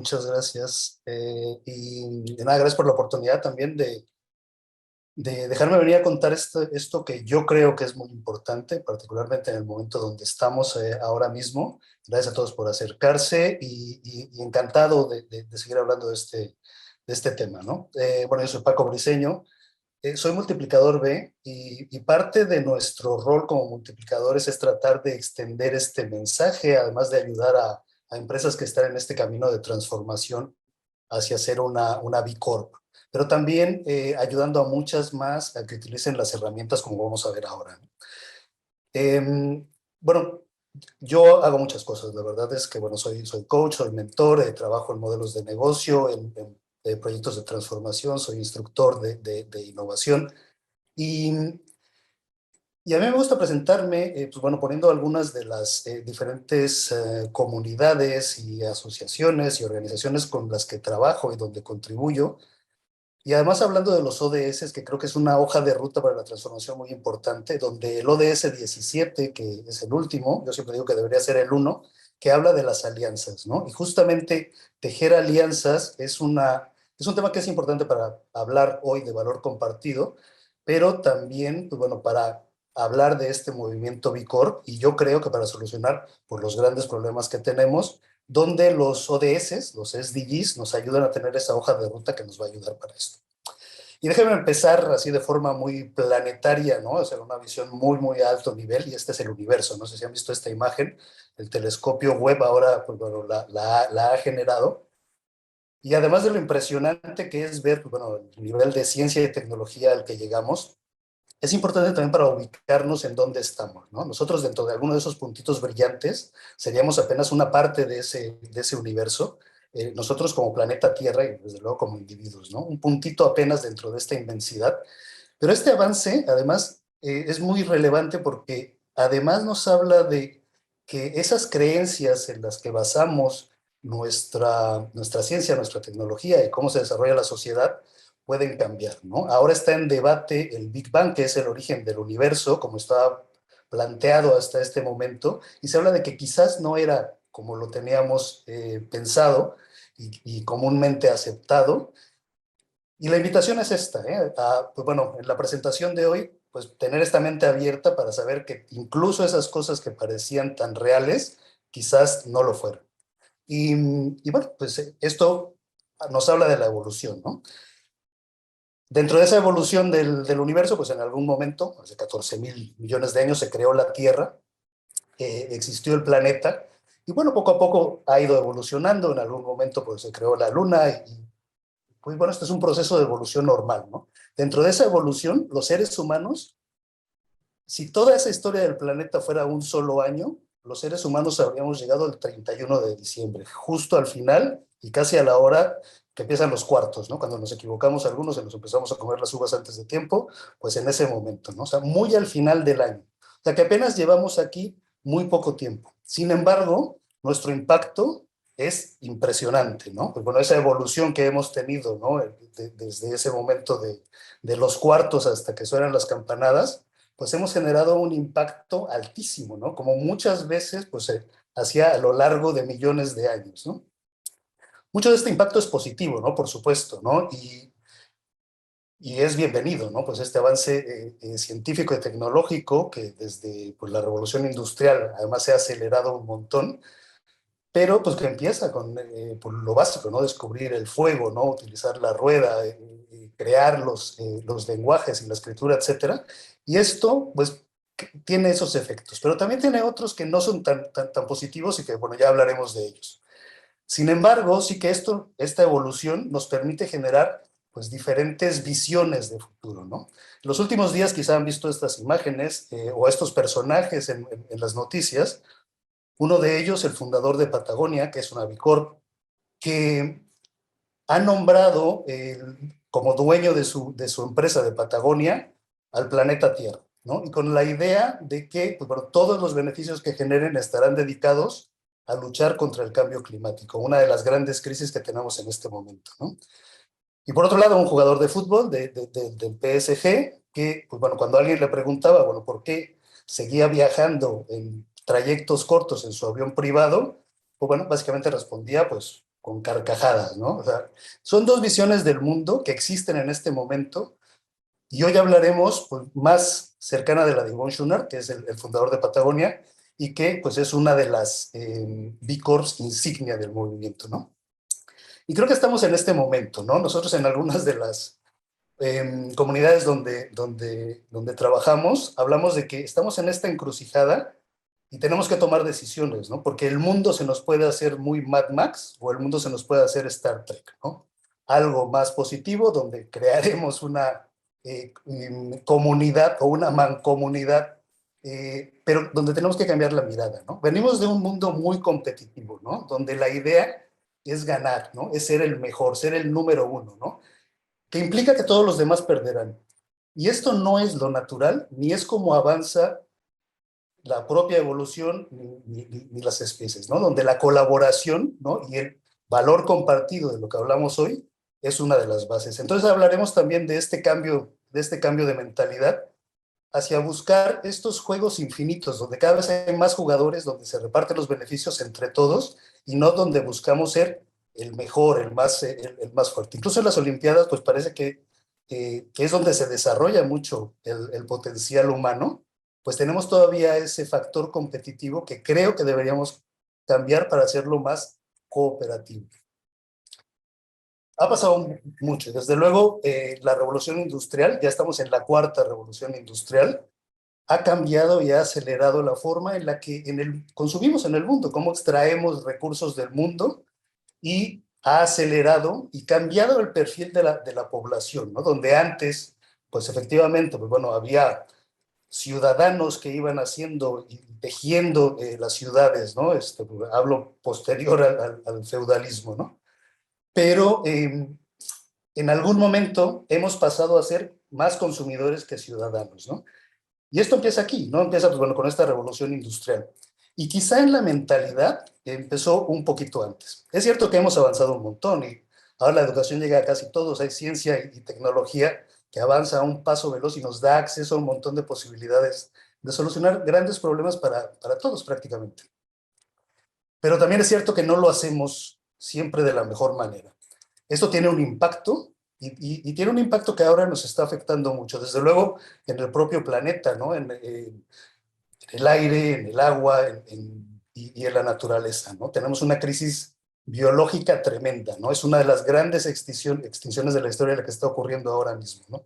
muchas gracias. Y nada, gracias por la oportunidad también de dejarme venir a contar esto que yo creo que es muy importante, particularmente en el momento donde estamos ahora mismo. Gracias a todos por acercarse y encantado de seguir hablando de este tema, ¿no? Bueno, yo soy Paco Briceño, soy multiplicador B y parte de nuestro rol como multiplicadores es tratar de extender este mensaje, además de ayudar a empresas que están en este camino de transformación hacia ser una B Corp, pero también ayudando a muchas más a que utilicen las herramientas como vamos a ver ahora. Bueno, yo hago muchas cosas, la verdad es que, bueno, soy coach, soy mentor, trabajo en modelos de negocio, en proyectos de transformación, soy instructor de innovación y, y a mí me gusta presentarme, pues bueno, poniendo algunas de las diferentes comunidades y asociaciones y organizaciones con las que trabajo y donde contribuyo. Y además hablando de los ODS, que creo que es una hoja de ruta para la transformación muy importante, donde el ODS 17, que es el último, yo siempre digo que debería ser el uno, que habla de las alianzas, ¿no? Y justamente tejer alianzas es un tema que es importante para hablar hoy de valor compartido, pero también, pues bueno, para hablar de este movimiento B Corp, y yo creo que para solucionar por los grandes problemas que tenemos, donde los ODS, los SDGs, nos ayudan a tener esa hoja de ruta que nos va a ayudar para esto. Y déjenme empezar así de forma muy planetaria, ¿no? O sea, una visión muy, muy alto nivel, y este es el universo. No sé si han visto esta imagen, el telescopio Webb ahora, pues, bueno, la ha generado. Y además de lo impresionante que es ver, pues, bueno, el nivel de ciencia y tecnología al que llegamos, es importante también para ubicarnos en dónde estamos, ¿no? Nosotros dentro de alguno de esos puntitos brillantes seríamos apenas una parte de ese universo, nosotros como planeta Tierra y desde luego como individuos, ¿no? Un puntito apenas dentro de esta inmensidad. Pero este avance, además, es muy relevante porque además nos habla de que esas creencias en las que basamos nuestra ciencia, nuestra tecnología y cómo se desarrolla la sociedad pueden cambiar, ¿no? Ahora está en debate el Big Bang, que es el origen del universo, como estaba planteado hasta este momento, y se habla de que quizás no era como lo teníamos pensado y comúnmente aceptado, y la invitación es esta, pues bueno, en la presentación de hoy, pues tener esta mente abierta para saber que incluso esas cosas que parecían tan reales, quizás no lo fueron. Y bueno, pues esto nos habla de la evolución, ¿no? Dentro de esa evolución del universo, pues en algún momento, hace 14 mil millones de años, se creó la Tierra, existió el planeta, y bueno, poco a poco ha ido evolucionando. En algún momento pues se creó la Luna y pues bueno, este es un proceso de evolución normal, ¿no? Dentro de esa evolución, los seres humanos, si toda esa historia del planeta fuera un solo año, los seres humanos habríamos llegado al 31 de diciembre, justo al final y casi a la hora que empiezan los cuartos, ¿no? Cuando nos equivocamos algunos y nos empezamos a comer las uvas antes de tiempo, pues en ese momento, ¿no? O sea, muy al final del año. O sea, que apenas llevamos aquí muy poco tiempo. Sin embargo, nuestro impacto es impresionante, ¿no? Pues bueno, esa evolución que hemos tenido, ¿no? Desde ese momento de los cuartos hasta que suenan las campanadas, pues hemos generado un impacto altísimo, ¿no? Como muchas veces, pues hacía a lo largo de millones de años, ¿no? Mucho de este impacto es positivo, ¿no? Por supuesto, ¿no? Y es bienvenido, ¿no? Pues este avance científico y tecnológico que desde pues, la revolución industrial además se ha acelerado un montón, pero pues que empieza con por lo básico, ¿no? Descubrir el fuego, ¿no? Utilizar la rueda, crear los lenguajes y la escritura, etcétera. Y esto, pues, tiene esos efectos, pero también tiene otros que no son tan positivos y que, bueno, ya hablaremos de ellos. Sin embargo, sí que esta evolución nos permite generar pues diferentes visiones de futuro, ¿no? En los últimos días quizá han visto estas imágenes o estos personajes en las noticias. Uno de ellos, el fundador de Patagonia, que es una Bicorp, que ha nombrado como dueño de su empresa de Patagonia al planeta Tierra, ¿no? Y con la idea de que pues, bueno, todos los beneficios que generen estarán dedicados a luchar contra el cambio climático, una de las grandes crisis que tenemos en este momento, ¿no? Y por otro lado, un jugador de fútbol del PSG, que, pues bueno, cuando alguien le preguntaba, bueno, ¿por qué seguía viajando en trayectos cortos en su avión privado? Pues bueno, básicamente respondía, pues con carcajadas, ¿no? O sea, son dos visiones del mundo que existen en este momento y hoy hablaremos pues, más cercana de la de Yvon Chouinard, que es el fundador de Patagonia y que pues es una de las B Corps insignia del movimiento, ¿no? Y creo que estamos en este momento, ¿no? Nosotros en algunas de las comunidades donde trabajamos, hablamos de que estamos en esta encrucijada y tenemos que tomar decisiones, ¿no? Porque el mundo se nos puede hacer muy Mad Max o el mundo se nos puede hacer Star Trek, ¿no? Algo más positivo donde crearemos una comunidad o una mancomunidad, pero donde tenemos que cambiar la mirada, ¿no? Venimos de un mundo muy competitivo, ¿no? Donde la idea es ganar, ¿no? Es ser el mejor, ser el número uno, ¿no? Que implica que todos los demás perderán. Y esto no es lo natural, ni es como avanza la propia evolución ni las especies, ¿no? Donde la colaboración, ¿no? Y el valor compartido de lo que hablamos hoy es una de las bases. Entonces hablaremos también de este cambio de mentalidad hacia buscar estos juegos infinitos, donde cada vez hay más jugadores, donde se reparten los beneficios entre todos y no donde buscamos ser el mejor, el más fuerte. Incluso en las Olimpiadas, pues parece que es donde se desarrolla mucho el potencial humano, pues tenemos todavía ese factor competitivo que creo que deberíamos cambiar para hacerlo más cooperativo. Ha pasado mucho, desde luego la revolución industrial, ya estamos en la cuarta revolución industrial, ha cambiado y ha acelerado la forma en la que consumimos en el mundo, cómo extraemos recursos del mundo y ha acelerado y cambiado el perfil de la población, ¿no? Donde antes, pues efectivamente, pues bueno, había ciudadanos que iban haciendo y tejiendo las ciudades, ¿no? Hablo posterior al feudalismo, ¿no? Pero en algún momento hemos pasado a ser más consumidores que ciudadanos, ¿no? Y esto empieza aquí, ¿no? Empieza, pues bueno, con esta revolución industrial. Y quizá en la mentalidad empezó un poquito antes. Es cierto que hemos avanzado un montón y ahora la educación llega a casi todos, hay ciencia y tecnología que avanza a un paso veloz y nos da acceso a un montón de posibilidades de solucionar grandes problemas para todos prácticamente. Pero también es cierto que no lo hacemos siempre de la mejor manera. Esto tiene un impacto y tiene un impacto que ahora nos está afectando mucho, desde luego en el propio planeta, ¿no? En el aire, en el agua y en la naturaleza, ¿no? Tenemos una crisis biológica tremenda, ¿no? Es una de las grandes extinciones de la historia la que está ocurriendo ahora mismo, ¿no?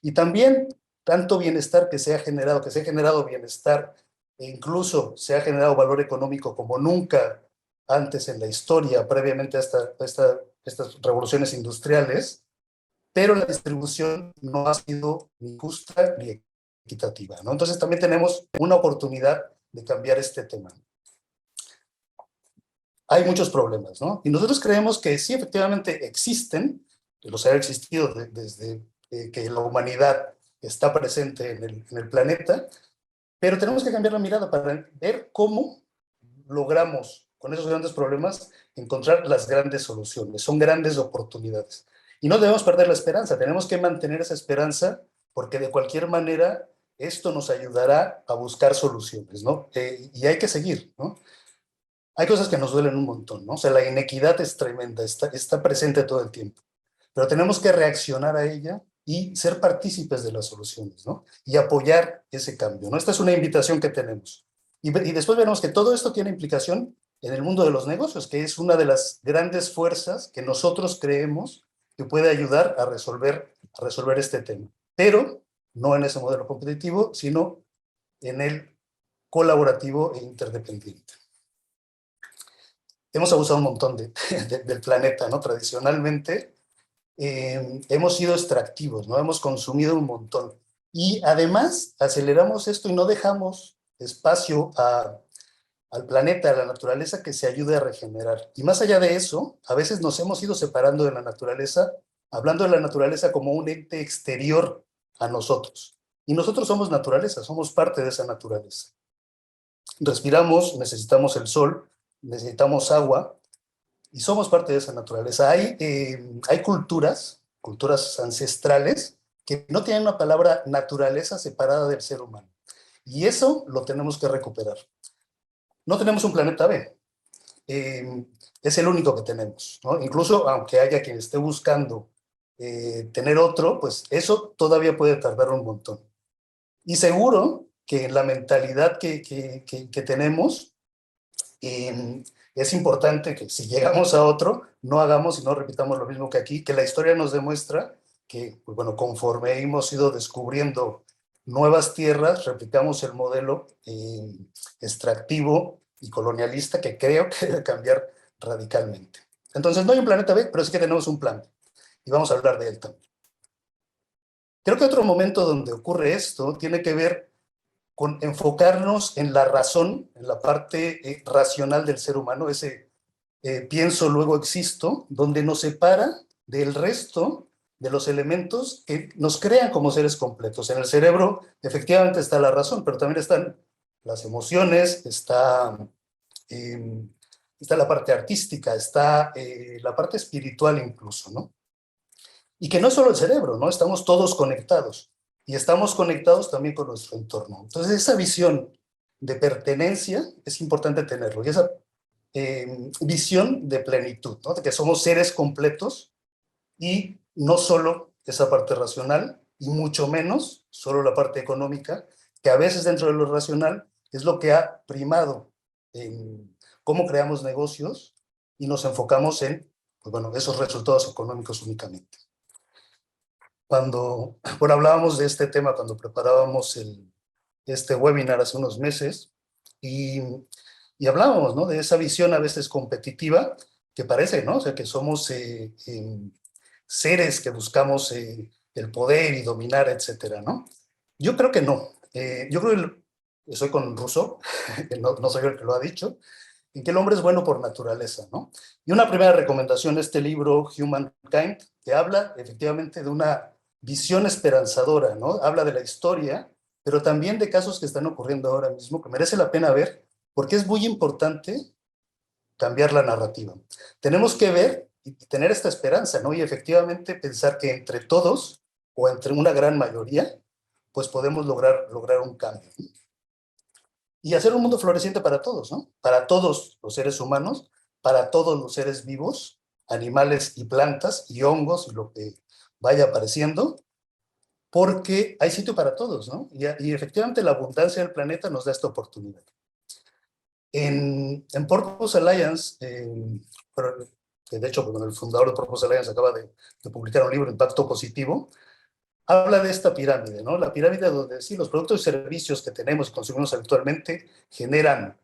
Y también tanto bienestar que se ha generado bienestar e incluso se ha generado valor económico como nunca antes en la historia, previamente a estas revoluciones industriales, pero la distribución no ha sido ni justa ni equitativa, ¿no? Entonces también tenemos una oportunidad de cambiar este tema. Hay muchos problemas, ¿no? Y nosotros creemos que sí, efectivamente existen, los ha existido desde que la humanidad está presente en el planeta, pero tenemos que cambiar la mirada para ver cómo logramos con esos grandes problemas encontrar las grandes soluciones. Son grandes oportunidades. Y no debemos perder la esperanza, tenemos que mantener esa esperanza porque de cualquier manera esto nos ayudará a buscar soluciones, ¿no? Y hay que seguir, ¿no? Hay cosas que nos duelen un montón, ¿no? O sea, la inequidad es tremenda, está presente todo el tiempo, pero tenemos que reaccionar a ella y ser partícipes de las soluciones, ¿no? Y apoyar ese cambio, ¿no? Esta es una invitación que tenemos. Y después veremos que todo esto tiene implicación en el mundo de los negocios, que es una de las grandes fuerzas que nosotros creemos que puede ayudar a resolver este tema. Pero no en ese modelo competitivo, sino en el colaborativo e interdependiente. Hemos abusado un montón del planeta, ¿no? Tradicionalmente hemos sido extractivos, ¿no? Hemos consumido un montón. Y además aceleramos esto y no dejamos espacio al planeta, a la naturaleza, que se ayude a regenerar. Y más allá de eso, a veces nos hemos ido separando de la naturaleza, hablando de la naturaleza como un ente exterior a nosotros. Y nosotros somos naturaleza, somos parte de esa naturaleza. Respiramos, necesitamos el sol, necesitamos agua, y somos parte de esa naturaleza. Hay culturas ancestrales, que no tienen una palabra naturaleza separada del ser humano. Y eso lo tenemos que recuperar. No tenemos un planeta B, es el único que tenemos, ¿no? Incluso aunque haya quien esté buscando tener otro, pues eso todavía puede tardar un montón. Y seguro que en la mentalidad que tenemos, es importante que si llegamos a otro, no hagamos y no repitamos lo mismo que aquí, que la historia nos demuestra que, pues bueno, conforme hemos ido descubriendo nuevas tierras, replicamos el modelo extractivo y colonialista que creo que debe cambiar radicalmente. Entonces no hay un planeta B, pero sí que tenemos un plan y vamos a hablar de él también. Creo que otro momento donde ocurre esto tiene que ver con enfocarnos en la razón, en la parte racional del ser humano, ese pienso, luego existo, donde nos separa del resto de los elementos que nos crean como seres completos. En el cerebro efectivamente está la razón, pero también están las emociones, está la parte artística, está la parte espiritual incluso, ¿no? Y que no es solo el cerebro, ¿no? Estamos todos conectados y estamos conectados también con nuestro entorno. Entonces, esa visión de pertenencia es importante tenerlo y esa visión de plenitud, ¿no? De que somos seres completos y no solo esa parte racional y mucho menos solo la parte económica, que a veces dentro de lo racional es lo que ha primado en cómo creamos negocios y nos enfocamos en, pues bueno, esos resultados económicos únicamente. Cuando, bueno, hablábamos de este tema cuando preparábamos este webinar hace unos meses y, y hablábamos, ¿no? De esa visión a veces competitiva que parece, ¿no? O sea, que somos seres que buscamos el poder y dominar, etcétera, ¿no? Yo creo que no. Yo creo que soy con Rousseau, que no soy el que lo ha dicho, en que el hombre es bueno por naturaleza, ¿no? Y una primera recomendación, este libro, Humankind, que habla efectivamente de una visión esperanzadora, ¿no? Habla de la historia, pero también de casos que están ocurriendo ahora mismo, que merece la pena ver, porque es muy importante cambiar la narrativa. Tenemos que ver y tener esta esperanza, ¿no? Y efectivamente pensar que entre todos, o entre una gran mayoría, pues podemos lograr un cambio, ¿no? Y hacer un mundo floreciente para todos, ¿no? Para todos los seres humanos, para todos los seres vivos, animales y plantas y hongos y lo que vaya apareciendo, porque hay sitio para todos, ¿no? Y efectivamente la abundancia del planeta nos da esta oportunidad. En Purpose Alliance, que de hecho bueno, el fundador de Purpose Alliance acaba de publicar un libro, Impacto Positivo, habla de esta pirámide, ¿no? La pirámide donde sí, los productos y servicios que tenemos y consumimos habitualmente generan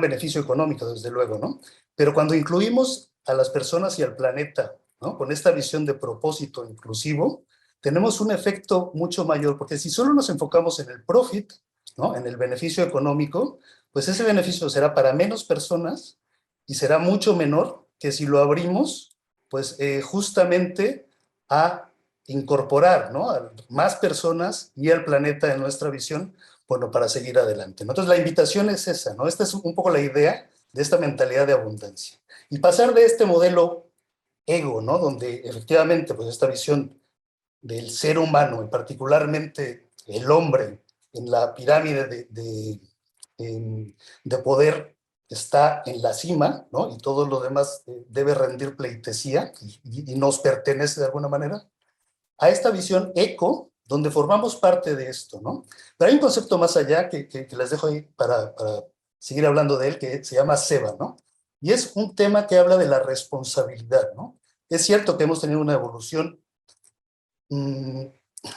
beneficio económico, desde luego, ¿no? Pero cuando incluimos a las personas y al planeta, ¿no? Con esta visión de propósito inclusivo, tenemos un efecto mucho mayor, porque si solo nos enfocamos en el profit, ¿no? En el beneficio económico, pues ese beneficio será para menos personas y será mucho menor que si lo abrimos, pues justamente a incorporar, ¿no? A más personas y al planeta en nuestra visión, bueno, para seguir adelante, ¿no? Entonces la invitación es esa, ¿no? Esta es un poco la idea de esta mentalidad de abundancia. Y pasar de este modelo ego, ¿no? Donde efectivamente, pues esta visión del ser humano, y particularmente el hombre, en la pirámide de poder está en la cima, ¿no? Y todo lo demás debe rendir pleitesía y nos pertenece de alguna manera, a esta visión eco, donde formamos parte de esto, ¿no? Pero hay un concepto más allá que les dejo ahí para seguir hablando de él, que se llama SEBA, ¿no? Y es un tema que habla de la responsabilidad, ¿no? Es cierto que hemos tenido una evolución mmm,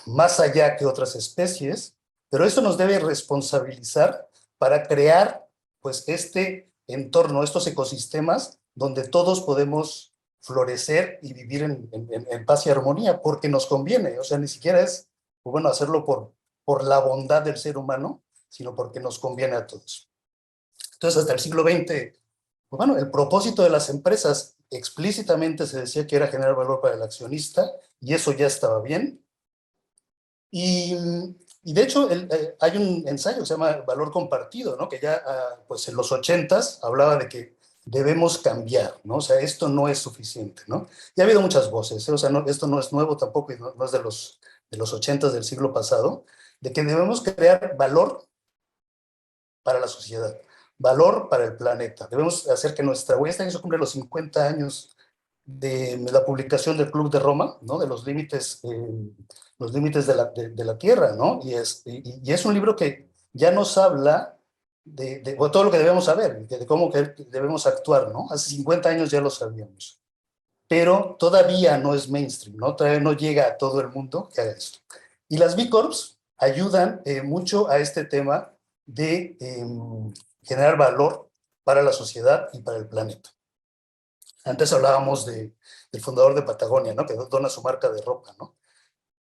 más allá que otras especies, pero eso nos debe responsabilizar para crear, pues, este entorno, estos ecosistemas donde todos podemos florecer y vivir en paz y armonía, porque nos conviene, o sea, ni siquiera es, pues, bueno, hacerlo por la bondad del ser humano, sino porque nos conviene a todos. Entonces, hasta el siglo XX, pues bueno, el propósito de las empresas explícitamente se decía que era generar valor para el accionista, y eso ya estaba bien. Y, y de hecho, hay un ensayo que se llama Valor Compartido, ¿no? Que ya pues en los 80s hablaba de que debemos cambiar, ¿no? O sea, esto no es suficiente, ¿no? Y ha habido muchas voces, ¿eh? O sea, esto no es nuevo tampoco, y no es de los 80s del siglo pasado, de que debemos crear valor para la sociedad. valor para el planeta. Debemos hacer que nuestra huella, este año se cumple los 50 años de la publicación del Club de Roma, ¿no? De los límites de la Tierra, ¿no? Y es un libro que ya nos habla bueno, todo lo que debemos saber, de cómo que debemos actuar, ¿no? Hace 50 años ya lo sabíamos, pero todavía no es mainstream, ¿no? Todavía no llega a todo el mundo que haga esto. Y las B Corps ayudan mucho a este tema de generar valor para la sociedad y para el planeta. Antes hablábamos del fundador de Patagonia, ¿no? Que dona su marca de ropa, ¿no?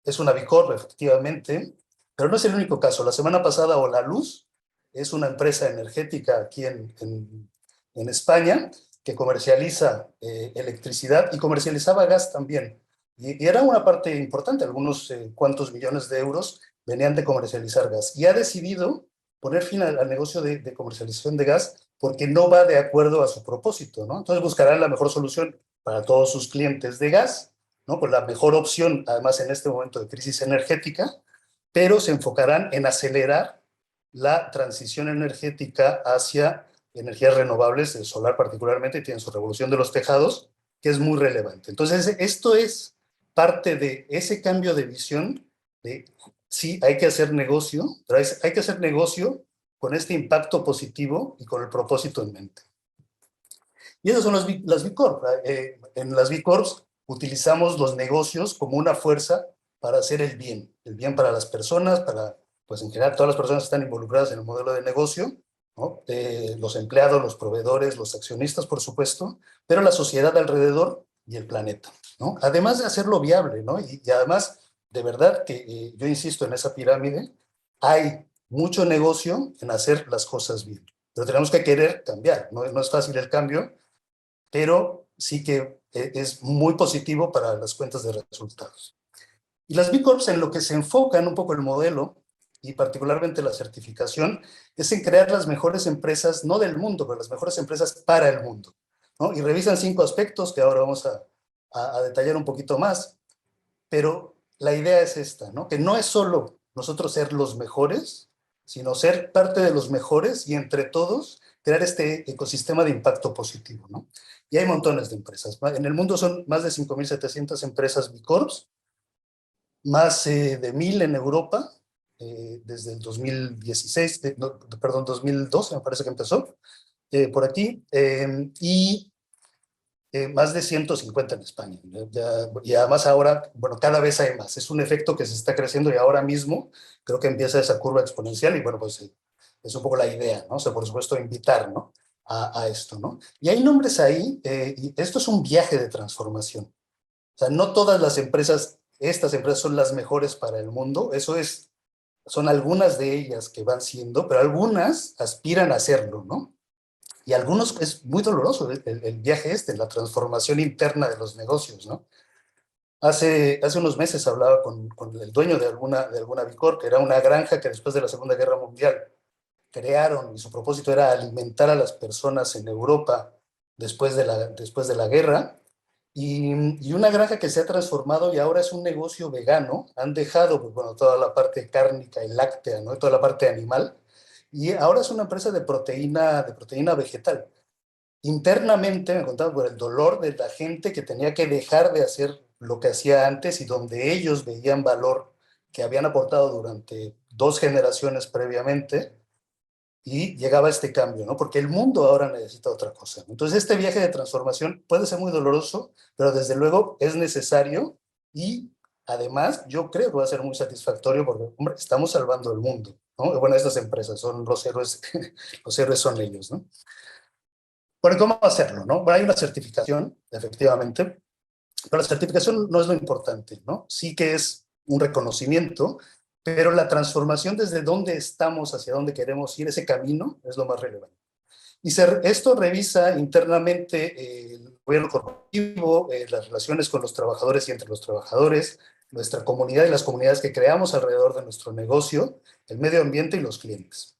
Es una B Corp, efectivamente, pero no es el único caso. La semana pasada, Holaluz es una empresa energética aquí en España que comercializa electricidad y comercializaba gas también. Y era una parte importante, algunos cuantos millones de euros venían de comercializar gas. Y ha decidido poner fin al negocio de comercialización de gas porque no va de acuerdo a su propósito, ¿no? Entonces buscarán la mejor solución para todos sus clientes de gas, ¿no? Pues la mejor opción, además en este momento de crisis energética, pero se enfocarán en acelerar la transición energética hacia energías renovables, el solar particularmente, y tienen su revolución de los tejados, que es muy relevante. Entonces, esto es parte de ese cambio de visión de, sí, hay que hacer negocio, pero hay que hacer negocio con este impacto positivo y con el propósito en mente. Y esas son las B Corp. En las B Corps utilizamos los negocios como una fuerza para hacer el bien para las personas, para, pues en general, todas las personas que están involucradas en el modelo de negocio, ¿no? Los empleados, los proveedores, los accionistas, por supuesto, pero la sociedad alrededor y el planeta, ¿no? Además de hacerlo viable, ¿no? Y además, de verdad que yo insisto en esa pirámide, hay mucho negocio en hacer las cosas bien, pero tenemos que querer cambiar, no es fácil el cambio, pero sí que es muy positivo para las cuentas de resultados. Y las B Corps en lo que se enfocan un poco el modelo y particularmente la certificación es en crear las mejores empresas, no del mundo, pero las mejores empresas para el mundo, ¿no? Y revisan 5 aspectos que ahora vamos a detallar un poquito más, pero la idea es esta, ¿no? Que no es solo nosotros ser los mejores, sino ser parte de los mejores y entre todos crear este ecosistema de impacto positivo, ¿no? Y hay montones de empresas. En el mundo son más de 5.700 empresas B Corps, más de 1.000 en Europa, desde el 2016, no, perdón, 2012 me parece que empezó, por aquí, y más de 150 en España. Y además ahora, bueno, cada vez hay más. Es un efecto que se está creciendo y ahora mismo creo que empieza esa curva exponencial y bueno, pues es un poco la idea, ¿no? O sea, por supuesto, invitar, ¿no? A esto, ¿no? Y hay nombres ahí, y esto es un viaje de transformación. O sea, no todas las empresas, estas empresas son las mejores para el mundo, son algunas de ellas que van siendo, pero algunas aspiran a serlo, ¿no? Y algunos es muy doloroso el viaje la transformación interna de los negocios, ¿no? Hace unos meses hablaba con el dueño de alguna Vicor, que era una granja que después de la Segunda Guerra Mundial crearon y su propósito era alimentar a las personas en Europa después de la guerra. Y una granja que se ha transformado y ahora es un negocio vegano. Han dejado, pues, bueno, toda la parte cárnica y láctea, ¿no? Toda la parte animal. Y ahora es una empresa de proteína vegetal. Internamente me contaban por el dolor de la gente que tenía que dejar de hacer lo que hacía antes y donde ellos veían valor que habían aportado durante 2 generaciones previamente y llegaba este cambio, ¿no? Porque el mundo ahora necesita otra cosa. Entonces este viaje de transformación puede ser muy doloroso, pero desde luego es necesario y además yo creo que va a ser muy satisfactorio porque, hombre, estamos salvando el mundo, ¿no? Bueno, estas empresas son los héroes, los héroes son ellos, ¿no? Bueno, ¿cómo hacerlo, no? Bueno, hay una certificación, efectivamente, pero la certificación no es lo importante, ¿no? Sí que es un reconocimiento, pero la transformación desde dónde estamos hacia dónde queremos ir, ese camino, es lo más relevante. Y esto revisa internamente el gobierno corporativo, las relaciones con los trabajadores y entre los trabajadores, nuestra comunidad y las comunidades que creamos alrededor de nuestro negocio, el medio ambiente y los clientes.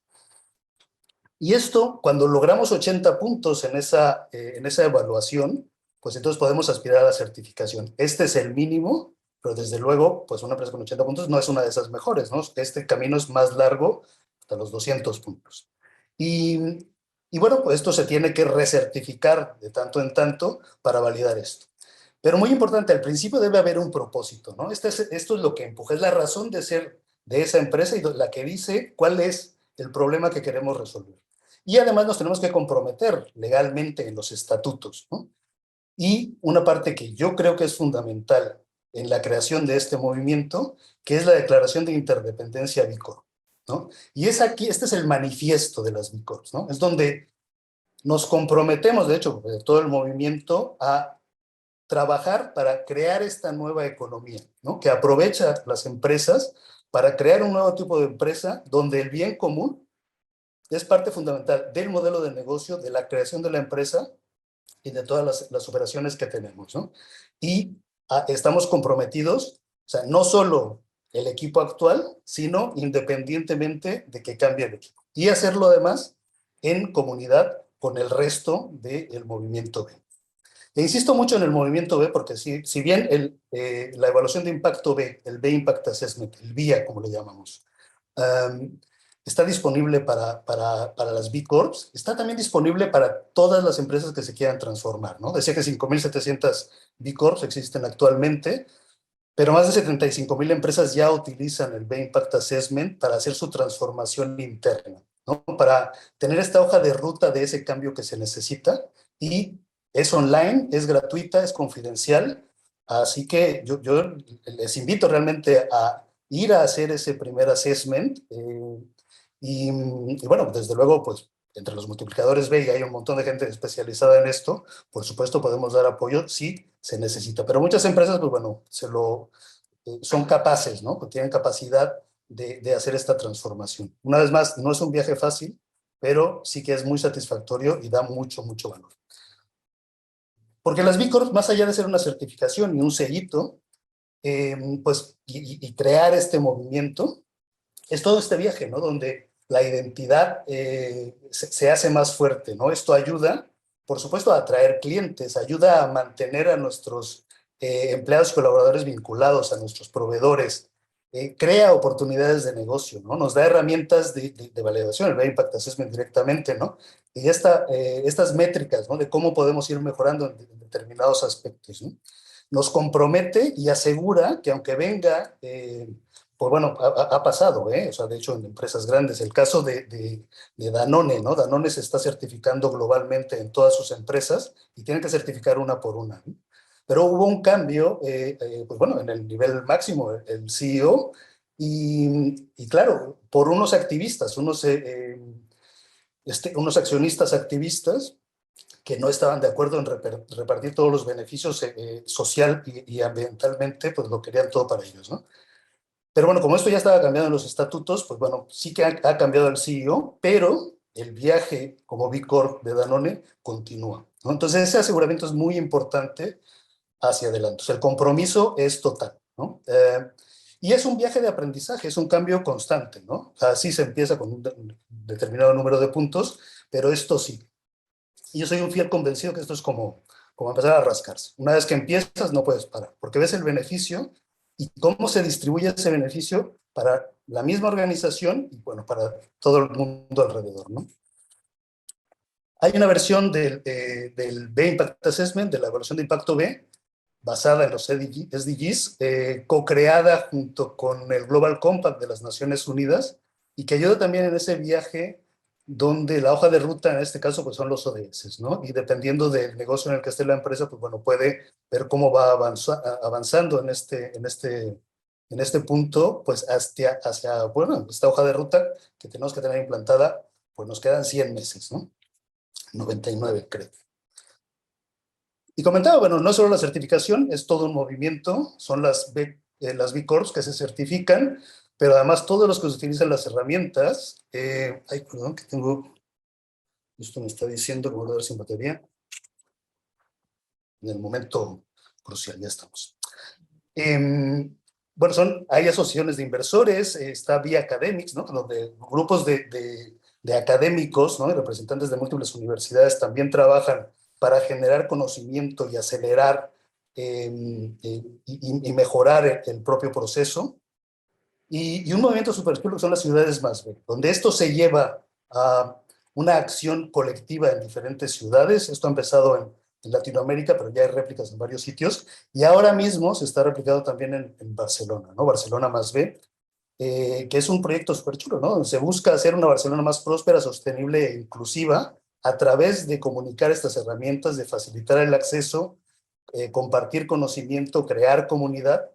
Y esto, cuando logramos 80 puntos en esa evaluación, pues entonces podemos aspirar a la certificación. Este es el mínimo, pero desde luego, pues una empresa con 80 puntos no es una de esas mejores, ¿no? Este camino es más largo, hasta los 200 puntos. Y Y bueno, pues esto se tiene que recertificar de tanto en tanto para validar esto. Pero muy importante, al principio debe haber un propósito, ¿no? Esto es lo que empuja, es la razón de ser de esa empresa y la que dice cuál es el problema que queremos resolver. Y además nos tenemos que comprometer legalmente en los estatutos, ¿no? Y una parte que yo creo que es fundamental en la creación de este movimiento, que es la Declaración de Interdependencia B Corp, ¿no? Y es aquí, este es el manifiesto de las B Corps, ¿no? Es donde nos comprometemos, de hecho, de todo el movimiento, a trabajar para crear esta nueva economía, ¿no? Que aprovecha las empresas para crear un nuevo tipo de empresa donde el bien común es parte fundamental del modelo de negocio, de la creación de la empresa y de todas las operaciones que tenemos, ¿no? Y estamos comprometidos, o sea, no solo el equipo actual, sino independientemente de que cambie el equipo. Y hacerlo además en comunidad con el resto del movimiento B. E insisto mucho en el movimiento B porque si bien la evaluación de impacto B, el B Impact Assessment, el BIA como le llamamos, um, está disponible para las B Corps, está también disponible para todas las empresas que se quieran transformar, ¿no? Decía que 5.700 B Corps existen actualmente, pero más de 75,000 empresas ya utilizan el B Impact Assessment para hacer su transformación interna, ¿no? Para tener esta hoja de ruta de ese cambio que se necesita y es online, es gratuita, es confidencial, así que yo les invito realmente a ir a hacer ese primer assessment y bueno, desde luego, pues entre los multiplicadores B y hay un montón de gente especializada en esto, por supuesto podemos dar apoyo si se necesita, pero muchas empresas, pues bueno, son capaces, ¿no? Tienen capacidad de hacer esta transformación. Una vez más, no es un viaje fácil, pero sí que es muy satisfactorio y da mucho, mucho valor. Porque las B Corps, más allá de ser una certificación y un sellito, pues, y crear este movimiento, es todo este viaje, ¿no? Donde la identidad se hace más fuerte, ¿no? Esto ayuda, por supuesto, a atraer clientes, ayuda a mantener a nuestros empleados y colaboradores vinculados, a nuestros proveedores, crea oportunidades de negocio, ¿no? Nos da herramientas de validación, el Value Impact Assessment directamente, ¿no? Y estas métricas, ¿no? De cómo podemos ir mejorando en determinados aspectos, ¿no? Nos compromete y asegura que aunque venga pues bueno, ha pasado, ¿eh? O sea, de hecho, en empresas grandes. El caso de Danone, ¿no? Danone se está certificando globalmente en todas sus empresas y tienen que certificar una por una, ¿no? Pero hubo un cambio, pues bueno, en el nivel máximo, el CEO, y claro, por unos activistas, unos accionistas activistas que no estaban de acuerdo en repartir todos los beneficios social y ambientalmente, pues lo querían todo para ellos, ¿no? Pero bueno, como esto ya estaba cambiado en los estatutos, pues bueno, sí que ha cambiado el CEO, pero el viaje como B Corp de Danone continúa, ¿no? Entonces ese aseguramiento es muy importante hacia adelante. O sea, el compromiso es total, ¿no? Y es un viaje de aprendizaje, es un cambio constante, ¿no? O sea, sí se empieza con un determinado número de puntos, pero esto sí. Y yo soy un fiel convencido que esto es como empezar a rascarse. Una vez que empiezas, no puedes parar, porque ves el beneficio y cómo se distribuye ese beneficio para la misma organización y, bueno, para todo el mundo alrededor, ¿no? Hay una versión del B-Impact Assessment, de la evaluación de impacto B, basada en los SDGs, co-creada junto con el Global Compact de las Naciones Unidas y que ayuda también en ese viaje donde la hoja de ruta, en este caso, pues son los ODS, ¿no? Y dependiendo del negocio en el que esté la empresa, pues bueno, puede ver cómo va avanzando en este punto, pues hacia, bueno, esta hoja de ruta que tenemos que tener implantada, pues nos quedan 100 meses, ¿no? 99, creo. Y comentaba, bueno, no solo la certificación, es todo un movimiento, son las B Corps que se certifican, pero además todos los que utilizan las herramientas, ay, perdón, que tengo, esto me está diciendo que voy a dar sin batería, en el momento crucial, ya estamos. Bueno, hay asociaciones de inversores, está Vía Academics, ¿no? Donde grupos de académicos, ¿no? Y representantes de múltiples universidades también trabajan para generar conocimiento y acelerar y mejorar el propio proceso. Y un movimiento súper chulo que son las ciudades más B, donde esto se lleva una acción colectiva en diferentes ciudades. Esto ha empezado en Latinoamérica, pero ya hay réplicas en varios sitios, y ahora mismo se está replicando también en Barcelona, ¿no? Barcelona más B, que es un proyecto súper chulo, ¿no? Se busca hacer una Barcelona más próspera, sostenible e inclusiva a través de comunicar estas herramientas, de facilitar el acceso, compartir conocimiento, crear comunidad,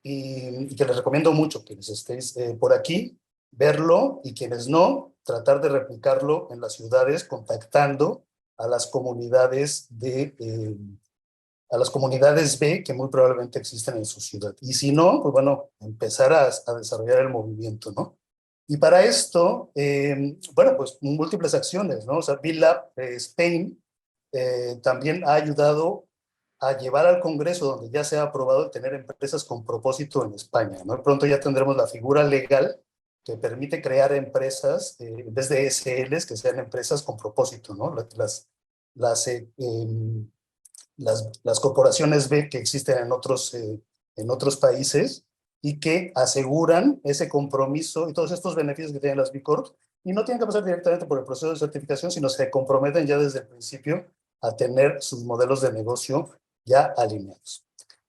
y que les recomiendo mucho, quienes estéis por aquí, verlo, y quienes no, tratar de replicarlo en las ciudades, contactando a las comunidades a las comunidades B que muy probablemente existen en su ciudad. Y si no, pues bueno, empezar a desarrollar el movimiento, ¿no? Y para esto, bueno, pues múltiples acciones, ¿no? O sea, BitLab Spain también ha ayudado a llevar al Congreso, donde ya se ha aprobado, tener empresas con propósito en España, ¿no? Pronto ya tendremos la figura legal que permite crear empresas, en vez de SLs, que sean empresas con propósito, ¿no? Las, las corporaciones B que existen en otros países, y que aseguran ese compromiso y todos estos beneficios que tienen las B Corp, y no tienen que pasar directamente por el proceso de certificación, sino se comprometen ya desde el principio a tener sus modelos de negocio ya alineados.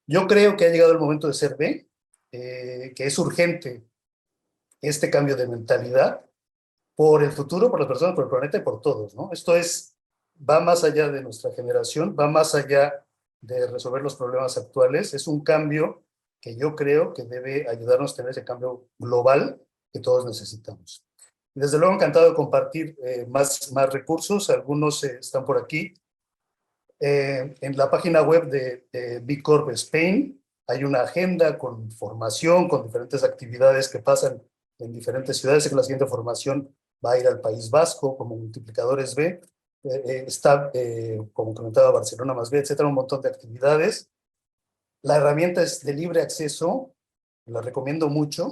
Yo creo que ha llegado el momento de ser B, que es urgente este cambio de mentalidad por el futuro, por las personas, por el planeta y por todos, ¿no? Esto va más allá de nuestra generación, va más allá de resolver los problemas actuales. Es un cambio que yo creo que debe ayudarnos a tener ese cambio global que todos necesitamos. Desde luego, encantado de compartir más recursos. Algunos están por aquí. En la página web de B Corp Spain hay una agenda con formación, con diferentes actividades que pasan en diferentes ciudades. La siguiente formación va a ir al País Vasco como multiplicadores B. Está, como comentaba, Barcelona más B, etcétera, un montón de actividades. La herramienta es de libre acceso, la recomiendo mucho.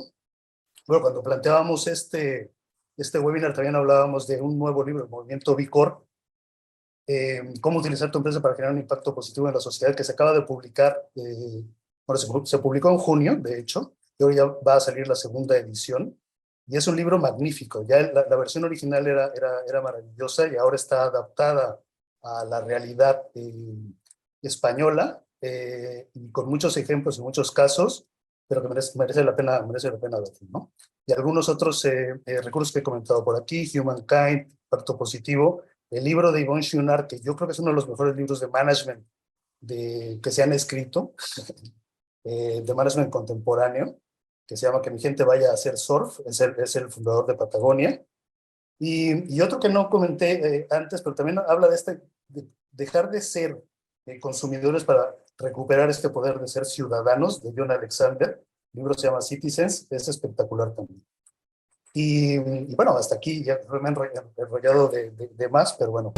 Bueno, cuando planteábamos este webinar también hablábamos de un nuevo libro, el Movimiento B Corp, cómo utilizar tu empresa para generar un impacto positivo en la sociedad, que se acaba de publicar, bueno, se publicó en junio, de hecho, y hoy ya va a salir la segunda edición, y es un libro magnífico. Ya la versión original era maravillosa, y ahora está adaptada a la realidad española, y con muchos ejemplos y muchos casos, pero que merece la pena verlo, ¿no? Y algunos otros recursos que he comentado por aquí: Humankind, Impacto Positivo, el libro de Yvon Chouinard, que yo creo que es uno de los mejores libros de management que se han escrito, de management contemporáneo, que se llama Que mi gente vaya a hacer surf. Es el fundador de Patagonia. Y otro que no comenté antes, pero también habla de dejar de ser consumidores para recuperar este poder de ser ciudadanos, de John Alexander. El libro se llama Citizens, es espectacular también. Y bueno, hasta aquí ya me he enrollado de más, pero bueno.